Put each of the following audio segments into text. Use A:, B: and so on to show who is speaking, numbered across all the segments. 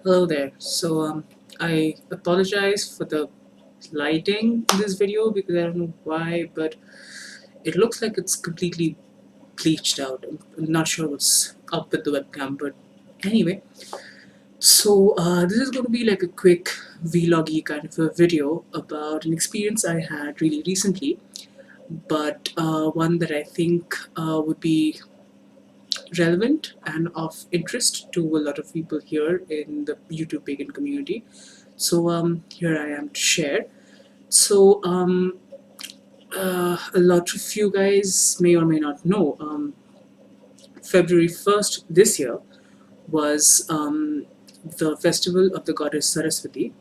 A: Hello there. I apologize for the lighting in this video because I don't know why, but it looks like it's completely bleached out. I'm not sure what's up with the webcam, but anyway. This is going to be like a quick vloggy kind of a video about an experience I had really recently, but one that I think would be relevant and of interest to a lot of people here in the YouTube pagan community. Here I am to share. So, a lot of you guys may or may not know, February 1st this year was the festival of the goddess Saraswati,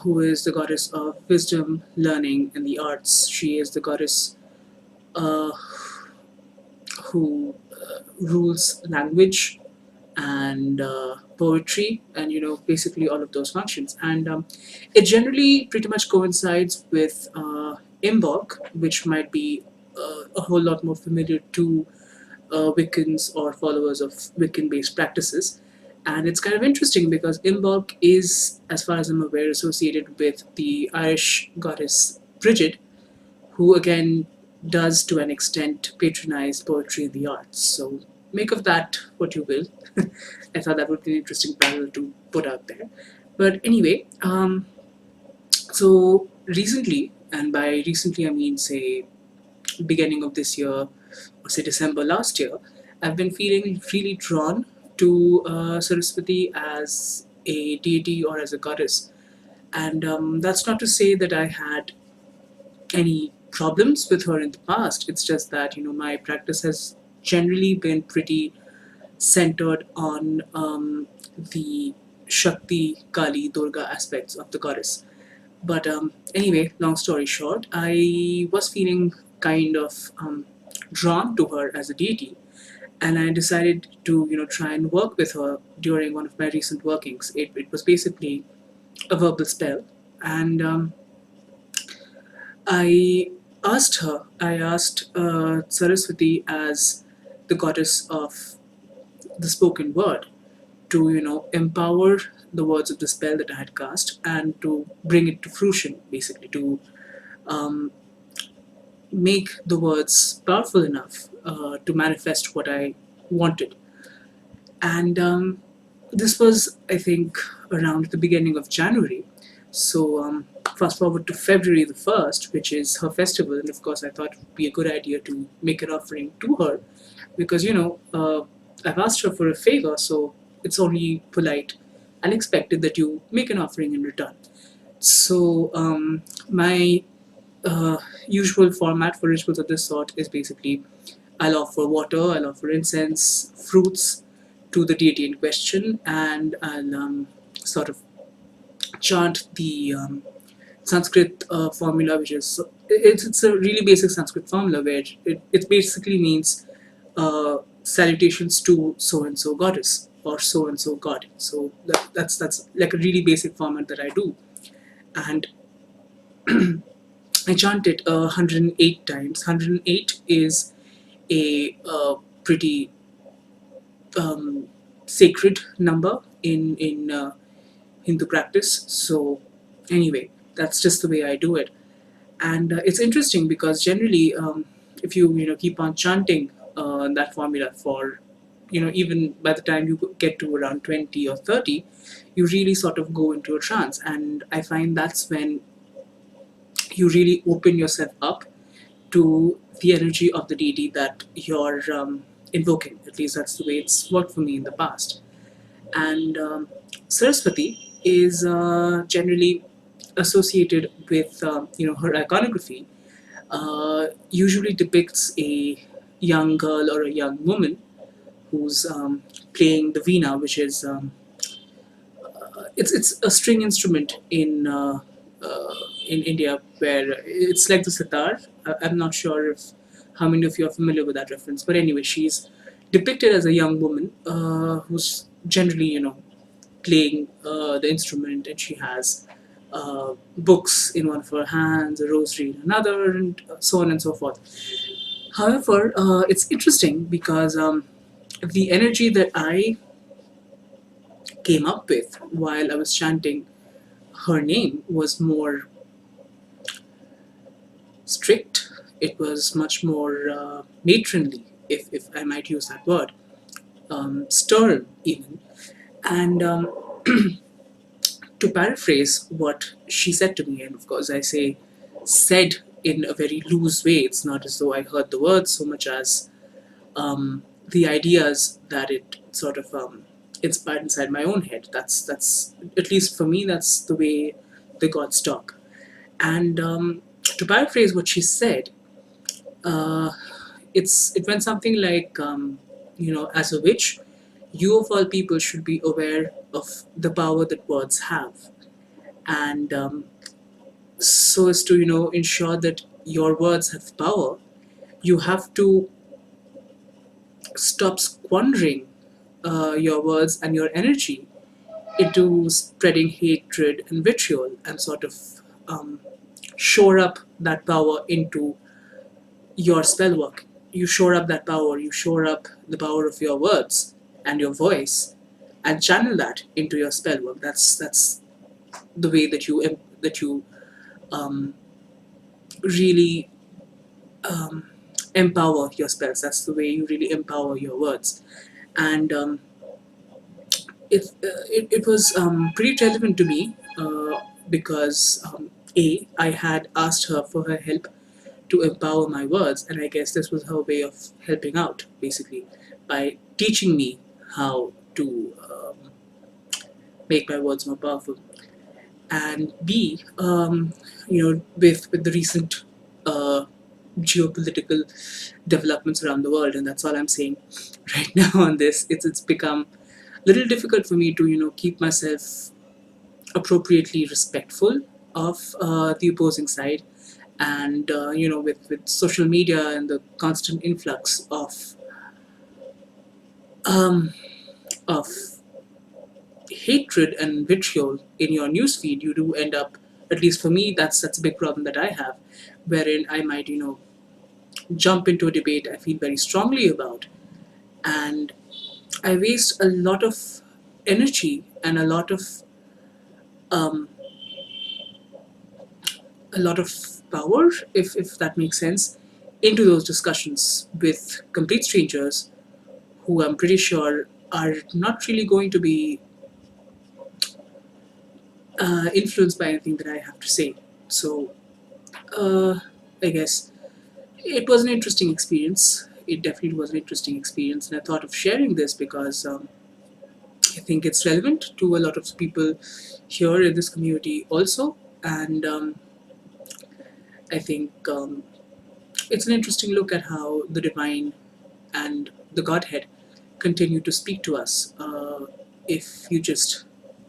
A: who is the goddess of wisdom, learning, and the arts. She is the goddess uh, who rules language and poetry, and basically all of those functions. And it generally pretty much coincides with Imbolc, which might be a whole lot more familiar to Wiccans or followers of Wiccan-based practices. And it's kind of interesting because Imbolc is, as far as I'm aware, associated with the Irish goddess Brigid, who again does to an extent patronize poetry and the arts. So make of that what you will. I thought that would be an interesting parallel to put out there. But anyway, so recently, and by recently I mean say beginning of this year, or say December last year, I've been feeling really drawn to Saraswati as a deity or as a goddess. And that's not to say that I had any problems with her in the past. It's just that, my practice has generally been pretty centered on the Shakti, Kali, Durga aspects of the goddess. But anyway, long story short, I was feeling kind of drawn to her as a deity, and I decided to try and work with her during one of my recent workings. It was basically a verbal spell, and I asked Saraswati as the goddess of the spoken word to empower the words of the spell that I had cast and to bring it to fruition, basically to um, make the words powerful enough to manifest what I wanted. And this was, I think, around the beginning of January. So fast forward to February the 1st, which is her festival, and of course I thought it would be a good idea to make an offering to her because I've asked her for a favor, so it's only polite and expected that you make an offering in return. So my usual format for rituals of this sort is basically I'll offer water, I'll offer incense, fruits to the deity in question, and I'll sort of chant the Sanskrit formula, which is it's a really basic Sanskrit formula where it basically means salutations to so and so goddess or so and so god. So that's like a really basic format that I do, and I chant it 108 times. 108 is a pretty sacred number in Hindu practice. So anyway, that's just the way I do it, and it's interesting because generally, if you keep on chanting that formula for even by the time you get to around 20 or 30, you really sort of go into a trance, and I find that's when you really open yourself up to the energy of the deity that you're invoking. At least that's the way it's worked for me in the past. And Saraswati is generally associated with her iconography. Usually depicts a young girl or a young woman who's playing the veena, which is it's a string instrument in India, where it's like the sitar. I'm not sure if how many of you are familiar with that reference, but anyway, she's depicted as a young woman who's generally playing the instrument, and she has books in one of her hands, a rosary in another, and so on and so forth. However, it's interesting because the energy that I came up with while I was chanting her name was more strict. It was much more matronly, if I might use that word, stern even. And to paraphrase what she said to me, and of course I say said in a very loose way, it's not as though I heard the words so much as the ideas that it sort of inspired inside my own head. That's at least for me, that's the way the gods talk. And to paraphrase what she said, uh, it went something like, as a witch, you of all people should be aware of the power that words have, and so as to ensure that your words have power, you have to stop squandering your words and your energy into spreading hatred and vitriol, and sort of um, shore up that power into your spell work. You shore up that power, you shore up the power of your words and your voice, and channel that into your spell work. That's the way that you um, really empower your spells. That's the way you really empower your words. And it was pretty relevant to me because I had asked her for her help to empower my words, and I guess this was her way of helping out, basically, by teaching me how to make my words more powerful. And B, with the recent geopolitical developments around the world, and that's all I'm saying right now on this. It's become a little difficult for me to keep myself appropriately respectful of the opposing side, and with social media and the constant influx um, of hatred and vitriol in your newsfeed, you do end up, at least for me, that's a big problem that I have, wherein I might jump into a debate I feel very strongly about, and I waste a lot of energy and um, a lot of power, if that makes sense, into those discussions with complete strangers who I'm pretty sure are not really going to be influenced by anything that I have to say. So, I guess it was an interesting experience. It definitely was an interesting experience, and I thought of sharing this because I think it's relevant to a lot of people here in this community also, and I think it's an interesting look at how the divine and the Godhead continue to speak to us if you just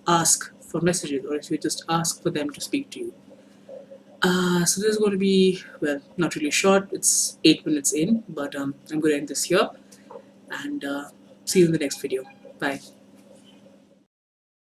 A: ask for messages, or if you just ask for them to speak to you. So this is going to be, well, not really short. It's 8 minutes in, but I'm going to end this here, and see you in the next video. Bye.